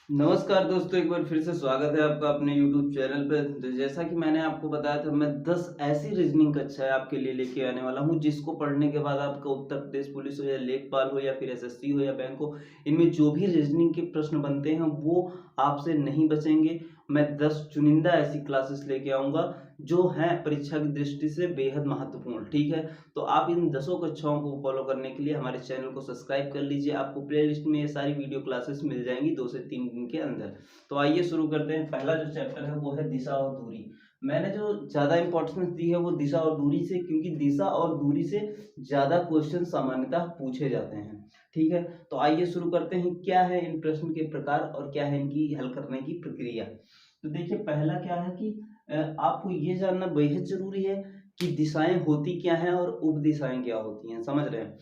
नमस्कार दोस्तों, एक बार फिर से स्वागत है आपका अपने YouTube चैनल पे। तो जैसा कि मैंने आपको बताया था, मैं 10 ऐसी रीजनिंग कक्षाएँ आपके लिए लेके आने वाला हूँ, जिसको पढ़ने के बाद आपका उत्तर प्रदेश पुलिस हो या लेखपाल हो या फिर एसएससी हो या बैंक हो, इनमें जो भी रीजनिंग के प्रश्न बनते हैं वो आपसे नहीं बचेंगे। मैं 10 चुनिंदा ऐसी क्लासेस लेके आऊँगा जो हैं परीक्षा की दृष्टि से बेहद महत्वपूर्ण, ठीक है? तो आप इन 10 कक्षाओं को फॉलो करने के लिए हमारे चैनल को सब्सक्राइब कर लीजिए। आपको प्लेलिस्ट में ये सारी वीडियो क्लासेस मिल जाएँगी 2 से 3 दिन के अंदर। तो आइए शुरू करते हैं। पहला जो चैप्टर है वो है दिशा और दूरी। मैंने जो ज़्यादा इम्पोर्टेंस दी है वो दिशा और दूरी से, क्योंकि दिशा और दूरी से ज़्यादा क्वेश्चन सामान्यतः पूछे जाते हैं, ठीक है? तो आइए शुरू करते हैं। क्या है इन प्रश्न के प्रकार और क्या है इनकी हल करने की प्रक्रिया? तो देखिए, पहला क्या है कि आपको ये जानना बेहद ज़रूरी है कि दिशाएँ होती क्या हैं और उपदिशाएँ क्या होती हैं, समझ रहे हैं?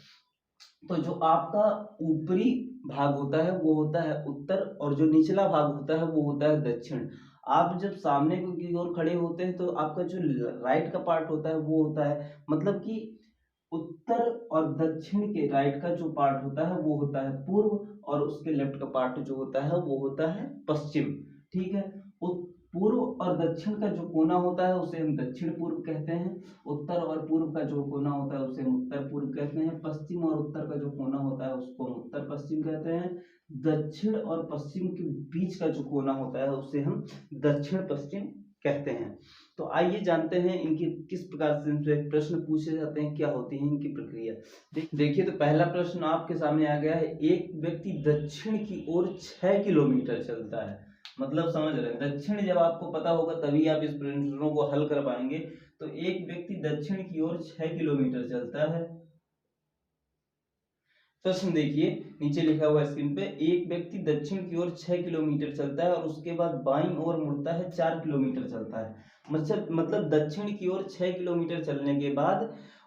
तो जो आपका ऊपरी भाग होता है वो होता है उत्तर, और जो निचला भाग होता है वो होता है दक्षिण। आप जब सामने की ओर खड़े होते हैं तो आपका जो राइट का पार्ट होता है वो होता है, मतलब कि उत्तर और दक्षिण के राइट का जो पार्ट होता है वो होता है पूर्व, और उसके लेफ्ट का पार्ट जो होता है वो होता है पश्चिम, ठीक है? पूर्व और दक्षिण का जो कोना होता है उसे हम दक्षिण पूर्व कहते हैं। उत्तर और पूर्व का जो कोना होता है उसे हम उत्तर पूर्व कहते हैं। पश्चिम और उत्तर का जो कोना होता है उसको हम उत्तर पश्चिम कहते हैं। दक्षिण और पश्चिम के बीच का जो कोना होता है उसे हम दक्षिण पश्चिम कहते हैं। तो आइए जानते हैं इनकी किस प्रकार से इनसे प्रश्न पूछे जाते हैं, क्या होती है इनकी प्रक्रिया। देखिए, तो पहला प्रश्न आपके सामने आ गया है। एक व्यक्ति दक्षिण की ओर 6 किलोमीटर चलता है। मतलब समझ रहे हैं, दक्षिण जब आपको पता होगा तभी आप इस प्रश्नों को हल कर पाएंगे। तो एक व्यक्ति दक्षिण की ओर 6 किलोमीटर चलता है। प्रश्न देखिए, नीचे लिखा हुआ है स्क्रीन पे। एक व्यक्ति दक्षिण की ओर 6 किलोमीटर चलता है और उसके बाद बाईं ओर मुड़ता है 4 किलोमीटर चलता है। मतलब दक्षिण की ओर 6 किलोमीटर चलने के बाद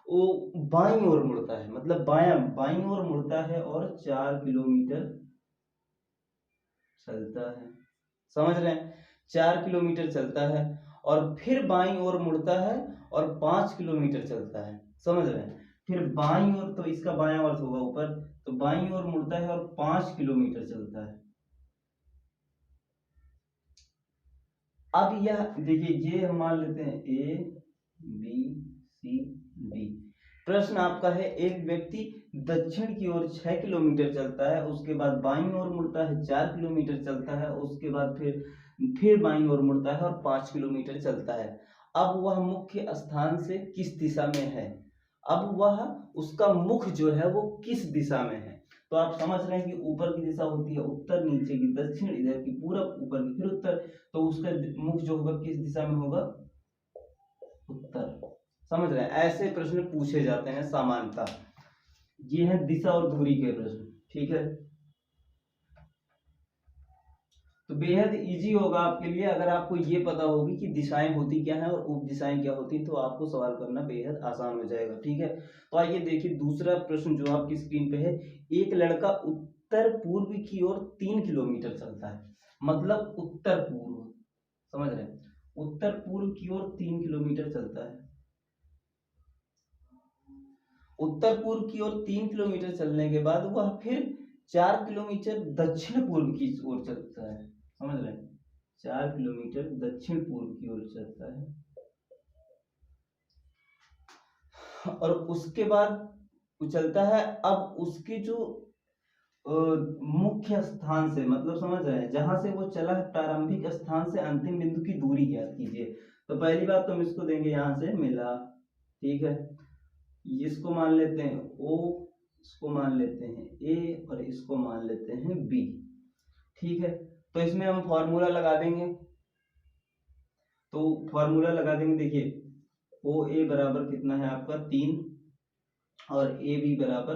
वो बाईं ओर मुड़ता है, मतलब बाईं ओर मुड़ता है और 4 किलोमीटर चलता है। समझ रहे हैं? 4 किलोमीटर चलता है और फिर बाईं ओर मुड़ता है और 5 किलोमीटर चलता है। समझ रहे हैं? फिर बाईं ओर, तो इसका बायां अर्थ होगा ऊपर, तो बाईं ओर मुड़ता है और 5 किलोमीटर चलता है। अब यह देखिए, ये हम मान लेते हैं ए बी सी डी। प्रश्न आपका है, एक व्यक्ति दक्षिण की ओर 6 किलोमीटर चलता है, उसके बाद बाईं ओर मुड़ता है 4 किलोमीटर चलता है, उसके बाद फिर बाईं ओर मुड़ता है और 5 किलोमीटर चलता है। अब वह मुख्य स्थान से किस दिशा में है? अब वह उसका मुख जो है वो किस दिशा में है? तो आप समझ रहे हैं कि ऊपर की दिशा होती है उत्तर, नीचे की दक्षिण, इधर की पूरब, ऊपर की फिर उत्तर। तो उसका मुख जो होगा किस दिशा में होगा? उत्तर। समझ रहे हैं? ऐसे प्रश्न पूछे जाते हैं सामान्यतः। ये है दिशा और दूरी के प्रश्न, ठीक है? तो बेहद इजी होगा आपके लिए अगर आपको ये पता होगी कि दिशाएं होती क्या है और उप दिशाएं क्या होती, तो आपको सवाल करना बेहद आसान हो जाएगा, ठीक है? तो आइए देखिए दूसरा प्रश्न जो आपकी स्क्रीन पे है। एक लड़का उत्तर पूर्व की ओर 3 किलोमीटर चलता है। मतलब उत्तर पूर्व, समझ रहे हैं? उत्तर पूर्व की ओर 3 किलोमीटर चलता है। उत्तर पूर्व की ओर 3 किलोमीटर चलने के बाद वह फिर 4 किलोमीटर दक्षिण पूर्व की ओर चलता है। समझ रहे हैं? 4 किलोमीटर दक्षिण पूर्व की ओर चलता है और उसके बाद वो चलता है। अब उसके जो मुख्य स्थान से, मतलब समझ रहे हैं, जहां से वो चला है प्रारंभिक स्थान से अंतिम बिंदु की दूरी ज्ञात कीजिए। तो पहली बात तो हम इसको देंगे, यहां से मिला, ठीक है? इसको मान लेते हैं ओ, इसको मान लेते हैं ए और इसको मान लेते हैं बी, ठीक है? तो इसमें हम फॉर्मूला लगा देंगे। तो फॉर्मूला लगा देंगे, देखिए ओ ए बराबर कितना है आपका 3, और ए बी बराबर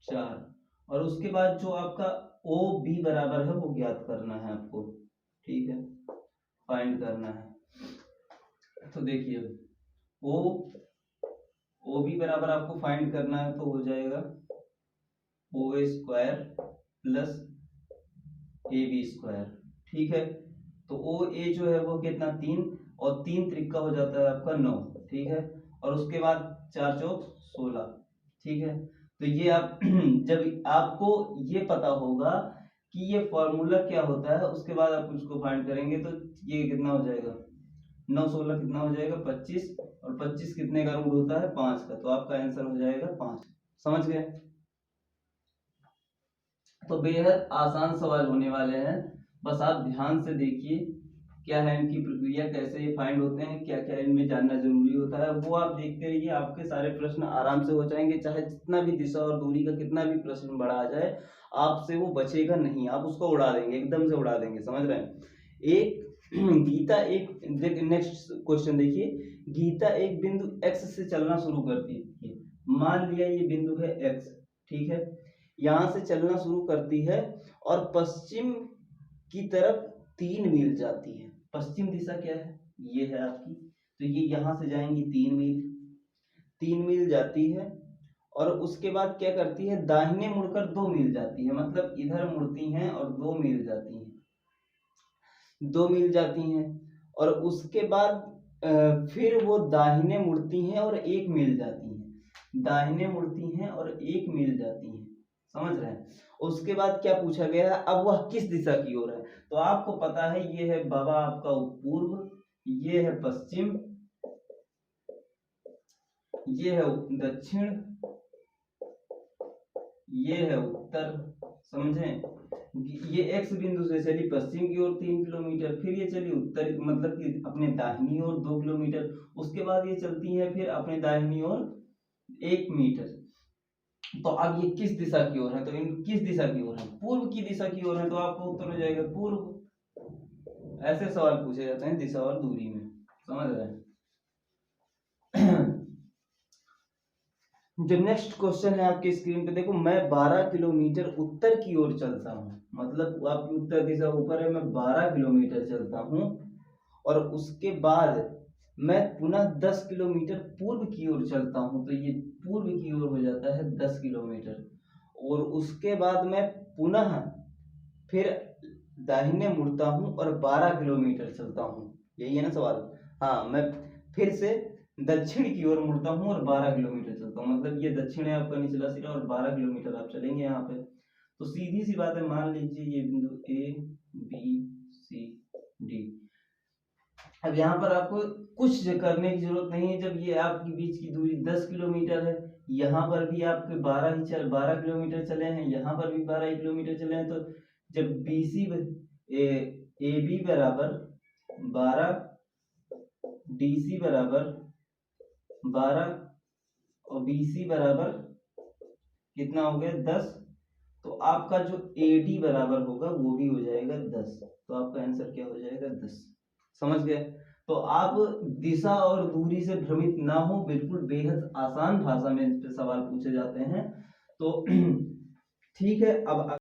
4, और उसके बाद जो आपका ओ बी बराबर है वो ज्ञात करना है आपको, ठीक है? फाइंड करना है। तो देखिए ओ ओ बी बराबर आपको फाइंड करना है, तो हो जाएगा O square plus a b square, ठीक है? तो ओ ए जो है वो कितना 3, और 3 त्रिका हो जाता है आपका 9, ठीक है? और उसके बाद 4 चौक 16, ठीक है? तो ये आप जब आपको ये पता होगा कि ये फॉर्मूला क्या होता है, उसके बाद आप उसको फाइंड करेंगे। तो ये कितना हो जाएगा, 9 16 कितना हो जाएगा 25, और 25 कितने का रूट होता है 5 का, तो आपका आंसर हो जाएगा 5। समझ गए। तो बेहद आसान सवाल होने वाले हैं, बस आप ध्यान से देखिए क्या है इनकी प्रक्रिया, कैसे ये फाइंड होते हैं, क्या क्या इनमें जानना जरूरी होता है, वो आप देखते रहिए। आपके सारे प्रश्न आराम से हो जाएंगे, चाहे जितना भी दिशा और दूरी का कितना भी प्रश्न बड़ा आ जाए, आपसे वो बचेगा नहीं, आप उसको उड़ा देंगे, एकदम से उड़ा देंगे। समझ रहे हैं। एक गीता एक नेक्स्ट क्वेश्चन देखिए, गीता एक बिंदु x से चलना शुरू करती है। मान लिया ये बिंदु है x, ठीक है, यहां से चलना शुरू करती है और पश्चिम की तरफ 3 मील जाती है। पश्चिम दिशा क्या है, ये है आपकी, तो ये यहां से जाएंगी 3 मील जाती है, और उसके बाद क्या करती है, दाहिने मुड़कर 2 मील जाती है, मतलब इधर मुड़ती हैं और 2 मील जाती हैं, 2 मील जाती हैं, और उसके बाद फिर वो दाहिने मुड़ती हैं और 1 मील जाती हैं, दाहिने मुड़ती हैं और 1 मील जाती हैं। समझ रहे हैं। उसके बाद क्या पूछा गया है, अब वह किस दिशा की ओर है, तो आपको पता है ये है बाबा आपका पूर्व, ये है पश्चिम, ये है दक्षिण, ये है उत्तर। समझे। ये एक्स बिंदु से चली पश्चिम की ओर 3 किलोमीटर, फिर ये चली उत्तर मतलब कि अपने दाहिनी ओर 2 किलोमीटर, उसके बाद ये चलती है फिर अपने दाहिनी ओर 1 मीटर। तो अब ये किस दिशा की ओर है, तो इन किस दिशा की ओर है, पूर्व की दिशा की ओर है, तो आपका उत्तर हो जाएगा पूर्व। ऐसे सवाल पूछे जाते हैं दिशा और दूरी में। समझ रहे हैं। जो नेक्स्ट क्वेश्चन है आपकी स्क्रीन पे देखो, मैं 12 किलोमीटर उत्तर की ओर चलता हूँ, मतलब आपकी उत्तर दिशा ऊपर है, मैं 12 किलोमीटर चलता हूँ, और उसके बाद मैं पुनः 10 किलोमीटर पूर्व की ओर चलता हूँ, तो ये पूर्व की ओर हो जाता है 10 किलोमीटर, और उसके बाद मैं पुनः फिर दाहिने मुड़ता हूँ और 12 किलोमीटर चलता हूँ। यही है ना सवाल। हाँ, मैं फिर से दक्षिण की ओर मुड़ता हूँ और 12 किलोमीटर चलता हूँ, मतलब ये दक्षिण है आपका निचला सिरा, और 12 किलोमीटर आप चलेंगे यहाँ पे। तो सीधी सी बात है, मान लीजिए ये बिंदु ए बी सी डी। अब यहाँ पर आपको कुछ करने की जरूरत नहीं है, जब ये आपके बीच की दूरी 10 किलोमीटर है, यहाँ पर भी आपके 12 किलोमीटर चले हैं, यहाँ पर भी 12 किलोमीटर चले हैं, तो जब बी सी ए बी बराबर 12, डी सी बराबर 12 और बी सी बराबर कितना हो गया 10, तो आपका जो ए डी बराबर होगा वो भी हो जाएगा 10, तो आपका आंसर क्या हो जाएगा 10। समझ गए। तो आप दिशा और दूरी से भ्रमित ना हो, बिल्कुल बेहद आसान भाषा में इस पे सवाल पूछे जाते हैं। तो ठीक है। अब